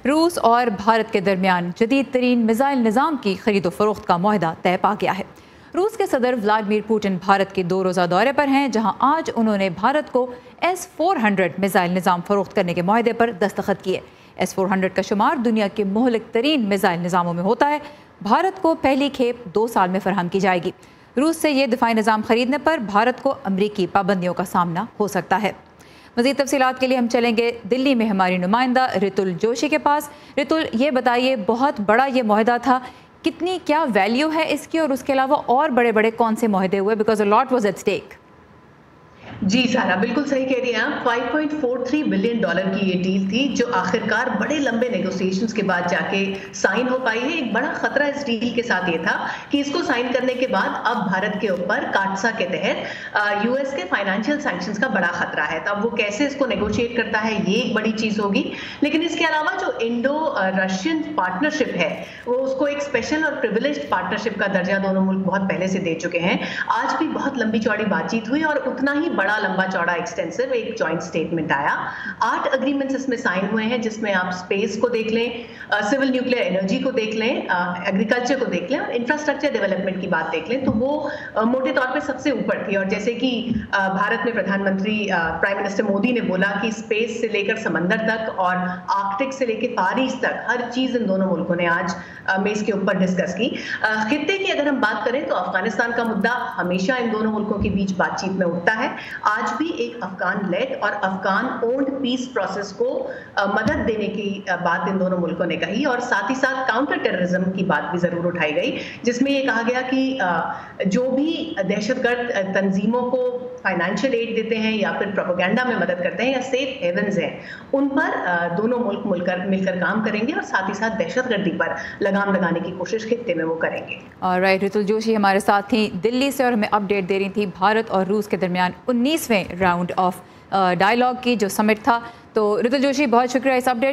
روس اور بھارت کے درمیان جدید ترین میزائل نظام کی خرید و فروخت کا معاہدہ طے پا گیا ہے۔ روس کے صدر ولادیمیر پوٹن بھارت کے 2 روزہ دورے پر ہیں، جہاں آج انہوں نے بھارت کو S-400 میزائل نظام فروخت کرنے کے معاہدے پر دستخط کیے۔ S-400 کا شمار دنیا کے مہلک ترین میزائل نظاموں میں ہوتا ہے۔ بھارت کو پہلی کھیپ 2 سال میں فراہم کی جائے گی۔ روس سے یہ دفاعی نظام خریدنے پر بھارت کو امریکی پابندیوں کا سامنا ہو سکتا ہے۔ مزید تفصیلات کے لیے ہم چلیں گے دلی میں ہماری نمائندہ رتل جوشی کے پاس۔ رتل، یہ بتائیے، بہت بڑا یہ معاہدہ تھا، کتنی کیا ویلیو ہے اس کی، اور اس کے علاوہ اور بڑے بڑے کون سے معاہدے ہوئے؟ Because a lot was at stake. جی سارا، بالکل صحیح کہہ رہی ہیں آپ۔ $5.43 بلین کی یہ ڈیل تھی جو آخرکار بڑے لمبے نیگوسیشنز کے بعد جا کے سائن ہو پائی ہے۔ ایک بڑا خطرہ اس ڈیل کے ساتھ یہ تھا کہ اس کو سائن کرنے کے بعد اب بھارت کے اوپر کاٹسا کے تحت US کے فائنینشیل سینکشنز کا بڑا خطرہ ہے۔ تو اب وہ کیسے اس کو نیگوشیٹ کرتا ہے، یہ ایک بڑی چیز ہوگی۔ لیکن اس کے علاوہ جو انڈو رشین پارٹنرشپ ہے، وہ اس کو ایک اسپیشل اور پریویلیجڈ پارٹنرشپ کا درجہ دونوں ملک بہت پہلے سے دے چکے ہیں۔ آج بھی بہت لمبی چوڑی بات چیت ہوئی اور اتنا ہی بڑا لمبا چوڑا ایکسٹینسو ایک جوائنٹ سٹیٹمنٹ آیا۔ 8 اگریمنٹس اس میں سائن ہوئے ہیں، جس میں آپ اسپیس کو دیکھ لیں، سول نیوکلیئر انرجی کو دیکھ لیں، ایگریکلچر کو دیکھ لیں اور انفراسٹرکچر ڈیولپمنٹ کی بات دیکھ لیں، تو وہ موٹے طور پہ سب سے اوپر تھی۔ اور جیسے کہ بھارت میں پردھان منتری پرائم منسٹر مودی نے بولا کہ اسپیس سے لے کر سمندر تک اور آرکٹک سے لے کے فار ایسٹ تک ہر چیز ان دونوں ملکوں نے آج میز کے اوپر ڈسکس کی۔ خطے کی اگر ہم بات کریں تو افغانستان کا مدعا ہمیشہ ان دونوں ملکوں کے بیچ بات چیت میں اٹھتا ہے۔ آج بھی ایک افغان لیڈ اور افغان اونڈ پیس پروسیس کو مدد دینے کی بات ان دونوں ملکوں نے کہی، اور ساتھ ہی ساتھ کاؤنٹر ٹیررزم کی بات بھی ضرور اٹھائی گئی، جس میں یہ کہا گیا کہ جو بھی دہشت گرد تنظیموں کو فائنینشیل ایڈ دیتے ہیں یا پھر پروپیگنڈا میں مدد کرتے ہیں یا سیف ہیونز ہیں، ان پر دونوں ملک مل کر کام کریں گے اور ساتھ ہی ساتھ دہشت گردی پر لگام لگانے کی کوشش خطے میں وہ کریں گے۔ رائٹ، رتل جوشی ہمارے ساتھ تھیں دلی سے اور ہمیں اپڈیٹ دے رہی تھی بھارت اور روس کے درمیان 19ویں راؤنڈ آف ڈائیلاگ کی جو سمٹ تھا۔ تو رتل جوشی، بہت شکریہ اس اپڈیٹ